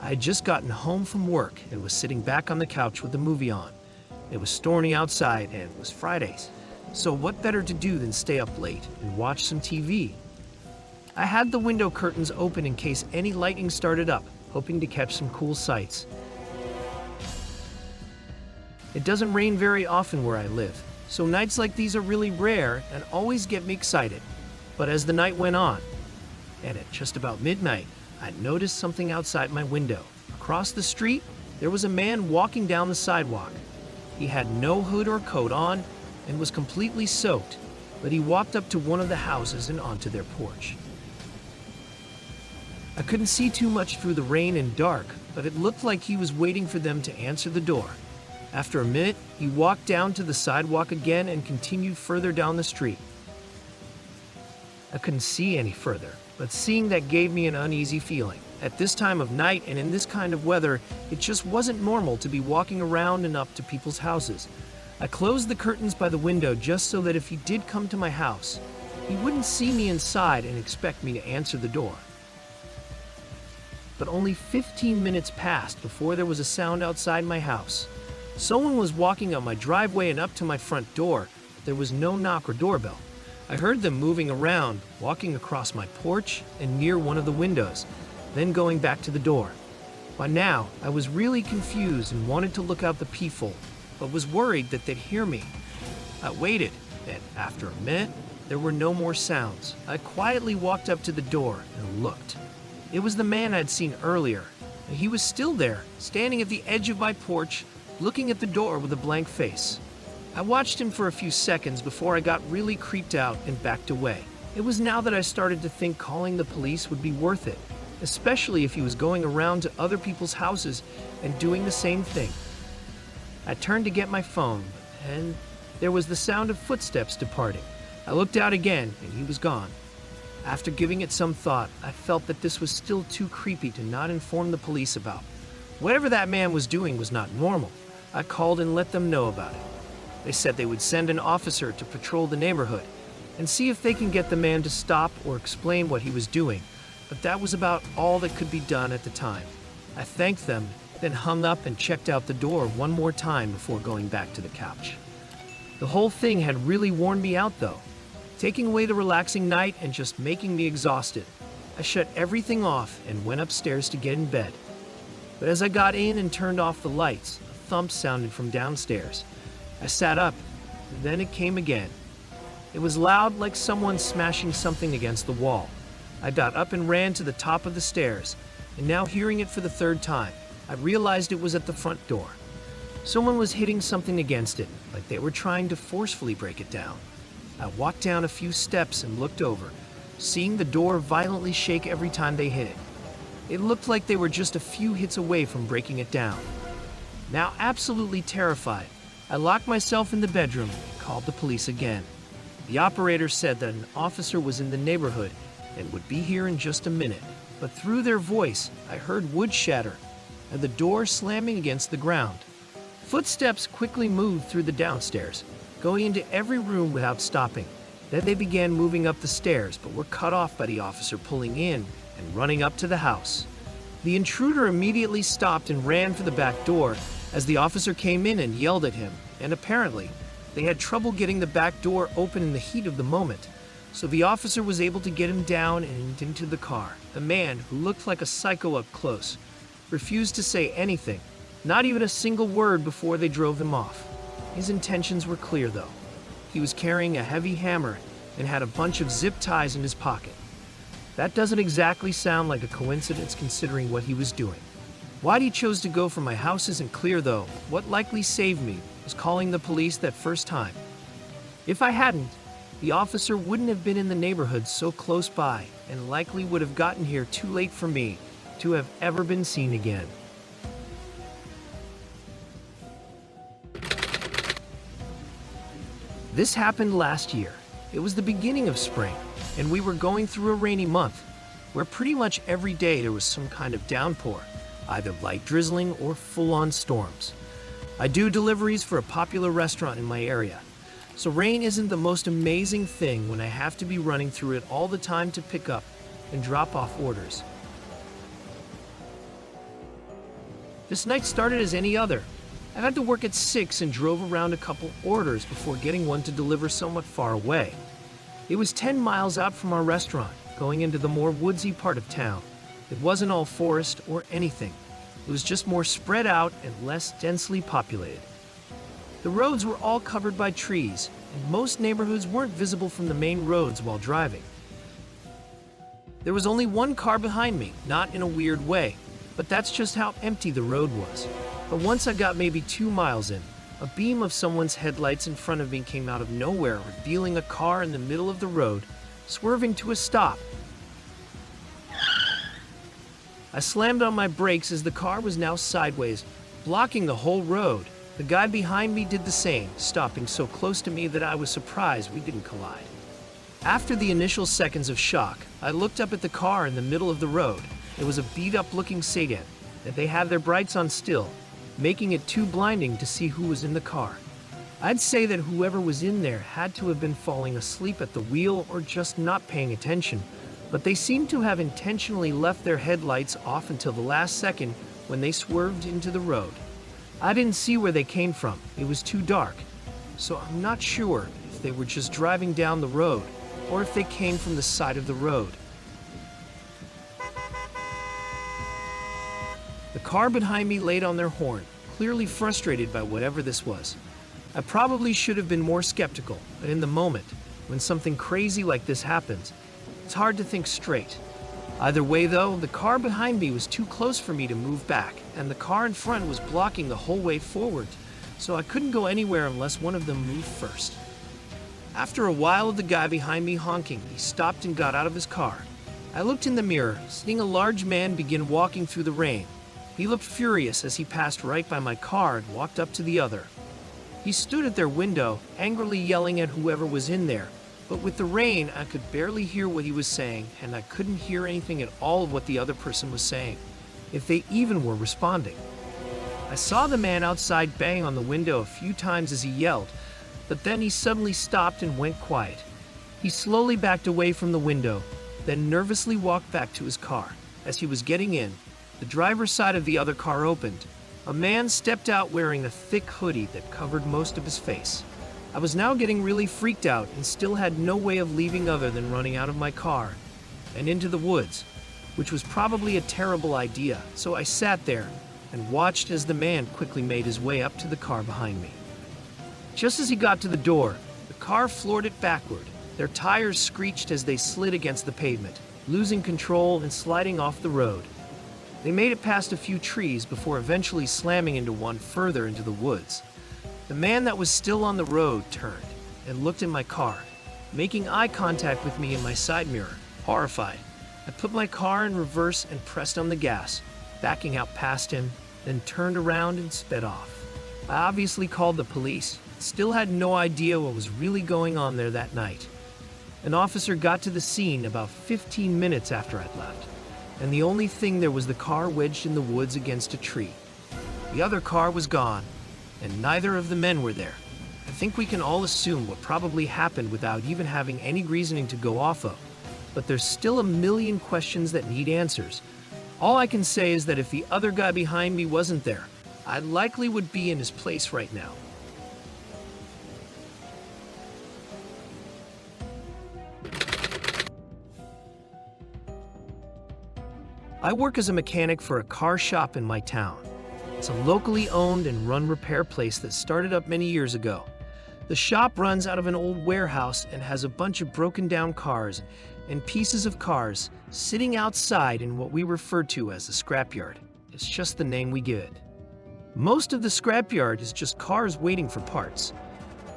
I had just gotten home from work and was sitting back on the couch with the movie on. It was stormy outside and it was Fridays, so what better to do than stay up late and watch some TV? I had the window curtains open in case any lightning started up, hoping to catch some cool sights. It doesn't rain very often where I live, so nights like these are really rare and always get me excited. But as the night went on, and at just about midnight, I noticed something outside my window. Across the street, there was a man walking down the sidewalk. He had no hood or coat on and was completely soaked, but he walked up to one of the houses and onto their porch. I couldn't see too much through the rain and dark, but it looked like he was waiting for them to answer the door. After a minute, he walked down to the sidewalk again and continued further down the street. I couldn't see any further, but seeing that gave me an uneasy feeling. At this time of night and in this kind of weather, it just wasn't normal to be walking around and up to people's houses. I closed the curtains by the window just so that if he did come to my house, he wouldn't see me inside and expect me to answer the door. But only 15 minutes passed before there was a sound outside my house. Someone was walking up my driveway and up to my front door, but there was no knock or doorbell. I heard them moving around, walking across my porch and near one of the windows, then going back to the door. By now, I was really confused and wanted to look out the peephole, but was worried that they'd hear me. I waited, and after a minute, there were no more sounds. I quietly walked up to the door and looked. It was the man I'd seen earlier. He was still there, standing at the edge of my porch, looking at the door with a blank face. I watched him for a few seconds before I got really creeped out and backed away. It was now that I started to think calling the police would be worth it, especially if he was going around to other people's houses and doing the same thing. I turned to get my phone, and there was the sound of footsteps departing. I looked out again, and he was gone. After giving it some thought, I felt that this was still too creepy to not inform the police about. Whatever that man was doing was not normal. I called and let them know about it. They said they would send an officer to patrol the neighborhood and see if they can get the man to stop or explain what he was doing, but that was about all that could be done at the time. I thanked them, then hung up and checked out the door one more time before going back to the couch. The whole thing had really worn me out though, taking away the relaxing night and just making me exhausted. I shut everything off and went upstairs to get in bed. But as I got in and turned off the lights, a thump sounded from downstairs. I sat up, and then it came again. It was loud, like someone smashing something against the wall. I got up and ran to the top of the stairs, and now hearing it for the third time, I realized it was at the front door. Someone was hitting something against it, like they were trying to forcefully break it down. I walked down a few steps and looked over, seeing the door violently shake every time they hit it. It looked like they were just a few hits away from breaking it down. Now absolutely terrified, I locked myself in the bedroom and called the police again. The operator said that an officer was in the neighborhood and would be here in just a minute, but through their voice, I heard wood shatter and the door slamming against the ground. Footsteps quickly moved through the downstairs, going into every room without stopping. Then they began moving up the stairs, but were cut off by the officer pulling in and running up to the house. The intruder immediately stopped and ran for the back door as the officer came in and yelled at him, and apparently, they had trouble getting the back door open in the heat of the moment, so the officer was able to get him down and into the car. The man, who looked like a psycho up close, refused to say anything, not even a single word before they drove him off. His intentions were clear though. He was carrying a heavy hammer and had a bunch of zip ties in his pocket. That doesn't exactly sound like a coincidence considering what he was doing. Why he chose to go for my house isn't clear though. What likely saved me was calling the police that first time. If I hadn't, the officer wouldn't have been in the neighborhood so close by and likely would have gotten here too late for me to have ever been seen again. This happened last year. It was the beginning of spring, and we were going through a rainy month, where pretty much every day there was some kind of downpour, either light drizzling or full-on storms. I do deliveries for a popular restaurant in my area, so rain isn't the most amazing thing when I have to be running through it all the time to pick up and drop off orders. This night started as any other. I had to work at 6 and drove around a couple orders before getting one to deliver somewhat far away. It was 10 miles out from our restaurant, going into the more woodsy part of town. It wasn't all forest or anything. It was just more spread out and less densely populated. The roads were all covered by trees, and most neighborhoods weren't visible from the main roads while driving. There was only one car behind me, not in a weird way, but that's just how empty the road was. But once I got maybe 2 miles in, a beam of someone's headlights in front of me came out of nowhere, revealing a car in the middle of the road, swerving to a stop. I slammed on my brakes as the car was now sideways, blocking the whole road. The guy behind me did the same, stopping so close to me that I was surprised we didn't collide. After the initial seconds of shock, I looked up at the car in the middle of the road. It was a beat-up-looking sedan, and they had their brights on still, making it too blinding to see who was in the car. I'd say that whoever was in there had to have been falling asleep at the wheel or just not paying attention, but they seemed to have intentionally left their headlights off until the last second when they swerved into the road. I didn't see where they came from. It was too dark, so I'm not sure if they were just driving down the road or if they came from the side of the road. The car behind me laid on their horn, clearly frustrated by whatever this was. I probably should have been more skeptical, but in the moment, when something crazy like this happens, it's hard to think straight. Either way though, the car behind me was too close for me to move back, and the car in front was blocking the whole way forward, so I couldn't go anywhere unless one of them moved first. After a while of the guy behind me honking, he stopped and got out of his car. I looked in the mirror, seeing a large man begin walking through the rain. He looked furious as he passed right by my car and walked up to the other. He stood at their window, angrily yelling at whoever was in there, but with the rain, I could barely hear what he was saying, and I couldn't hear anything at all of what the other person was saying, if they even were responding. I saw the man outside bang on the window a few times as he yelled, but then he suddenly stopped and went quiet. He slowly backed away from the window, then nervously walked back to his car. As he was getting in, the driver's side of the other car opened. A man stepped out wearing a thick hoodie that covered most of his face. I was now getting really freaked out and still had no way of leaving other than running out of my car and into the woods, which was probably a terrible idea, so I sat there and watched as the man quickly made his way up to the car behind me. Just as he got to the door, the car floored it backward. Their tires screeched as they slid against the pavement, losing control and sliding off the road. They made it past a few trees before eventually slamming into one further into the woods. The man that was still on the road turned and looked in my car, making eye contact with me in my side mirror, horrified. I put my car in reverse and pressed on the gas, backing out past him, then turned around and sped off. I obviously called the police, still had no idea what was really going on there that night. An officer got to the scene about 15 minutes after I'd left, and the only thing there was the car wedged in the woods against a tree. The other car was gone, and neither of the men were there. I think we can all assume what probably happened without even having any reasoning to go off of, but there's still a million questions that need answers. All I can say is that if the other guy behind me wasn't there, I likely would be in his place right now. I work as a mechanic for a car shop in my town. It's a locally owned and run repair place that started up many years ago. The shop runs out of an old warehouse and has a bunch of broken down cars and pieces of cars sitting outside in what we refer to as the scrapyard. It's just the name we give it. Most of the scrapyard is just cars waiting for parts.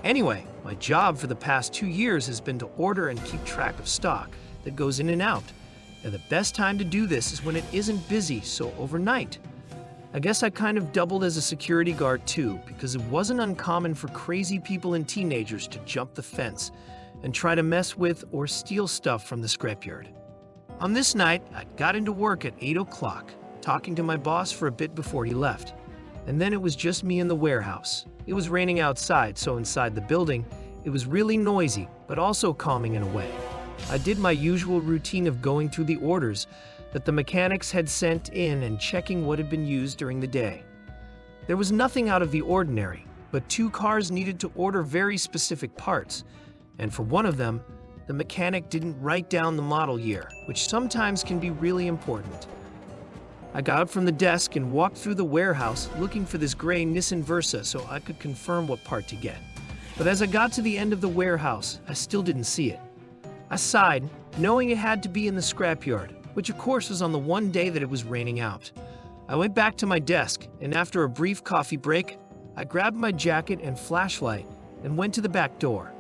Anyway, my job for the past 2 years has been to order and keep track of stock that goes in and out. And the best time to do this is when it isn't busy, so overnight. I guess I kind of doubled as a security guard too, because it wasn't uncommon for crazy people and teenagers to jump the fence and try to mess with or steal stuff from the scrapyard. On this night, I got into work at 8 o'clock, talking to my boss for a bit before he left. And then it was just me in the warehouse. It was raining outside, so inside the building, it was really noisy, but also calming in a way. I did my usual routine of going through the orders that the mechanics had sent in and checking what had been used during the day. There was nothing out of the ordinary, but two cars needed to order very specific parts, and for one of them, the mechanic didn't write down the model year, which sometimes can be really important. I got up from the desk and walked through the warehouse looking for this gray Nissan Versa so I could confirm what part to get. But as I got to the end of the warehouse, I still didn't see it. I sighed, knowing it had to be in the scrapyard, which of course was on the one day that it was raining out. I went back to my desk, and after a brief coffee break, I grabbed my jacket and flashlight and went to the back door.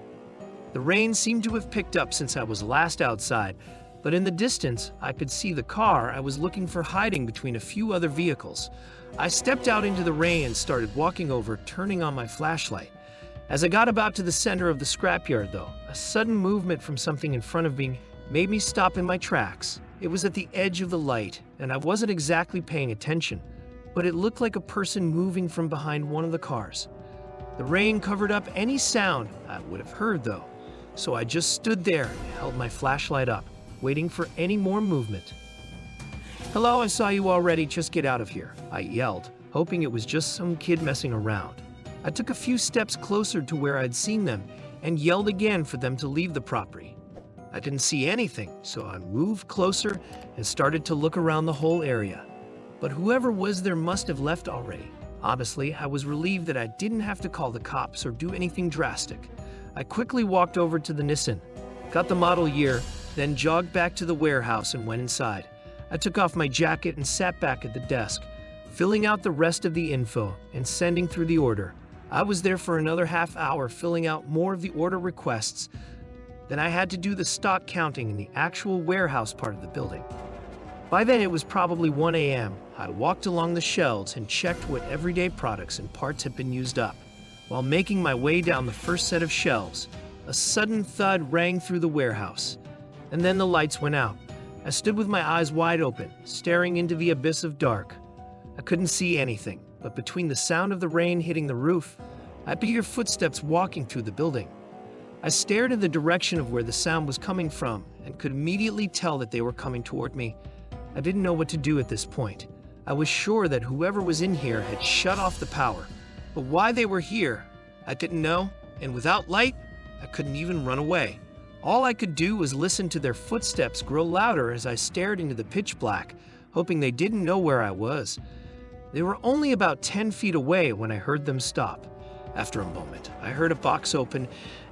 The rain seemed to have picked up since I was last outside, but in the distance, I could see the car I was looking for hiding between a few other vehicles. I stepped out into the rain and started walking over, turning on my flashlight. As I got about to the center of the scrapyard, though, a sudden movement from something in front of me made me stop in my tracks. It was at the edge of the light, and I wasn't exactly paying attention, but it looked like a person moving from behind one of the cars. The rain covered up any sound I would have heard, though, so I just stood there and held my flashlight up, waiting for any more movement. "Hello, I saw you already, just get out of here," I yelled, hoping it was just some kid messing around. I took a few steps closer to where I'd seen them and yelled again for them to leave the property. I didn't see anything, so I moved closer and started to look around the whole area. But whoever was there must have left already. Honestly, I was relieved that I didn't have to call the cops or do anything drastic. I quickly walked over to the Nissan, got the model year, then jogged back to the warehouse and went inside. I took off my jacket and sat back at the desk, filling out the rest of the info and sending through the order. I was there for another half hour filling out more of the order requests. Then I had to do the stock counting in the actual warehouse part of the building. By then it was probably 1 a.m. I walked along the shelves and checked what everyday products and parts had been used up. While making my way down the first set of shelves, a sudden thud rang through the warehouse, and then the lights went out. I stood with my eyes wide open, staring into the abyss of dark. I couldn't see anything, but between the sound of the rain hitting the roof, I could hear footsteps walking through the building. I stared in the direction of where the sound was coming from and could immediately tell that they were coming toward me. I didn't know what to do at this point. I was sure that whoever was in here had shut off the power, but why they were here, I didn't know, and without light, I couldn't even run away. All I could do was listen to their footsteps grow louder as I stared into the pitch black, hoping they didn't know where I was. They were only about 10 feet away when I heard them stop. After a moment, I heard a box open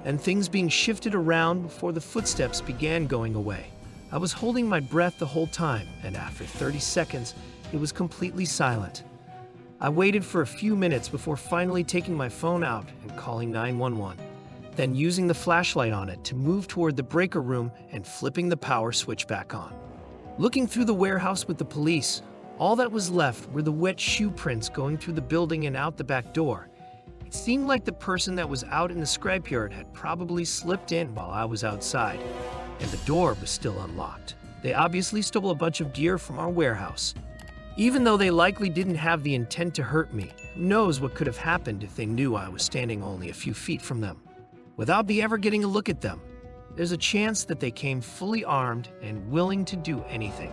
and things being shifted around before the footsteps began going away. I was holding my breath the whole time, and after 30 seconds, it was completely silent. I waited for a few minutes before finally taking my phone out and calling 911, then using the flashlight on it to move toward the breaker room and flipping the power switch back on. Looking through the warehouse with the police, all that was left were the wet shoe prints going through the building and out the back door. It seemed like the person that was out in the scrapyard had probably slipped in while I was outside, and the door was still unlocked. They obviously stole a bunch of gear from our warehouse. Even though they likely didn't have the intent to hurt me, who knows what could have happened if they knew I was standing only a few feet from them. Without me ever getting a look at them, there's a chance that they came fully armed and willing to do anything.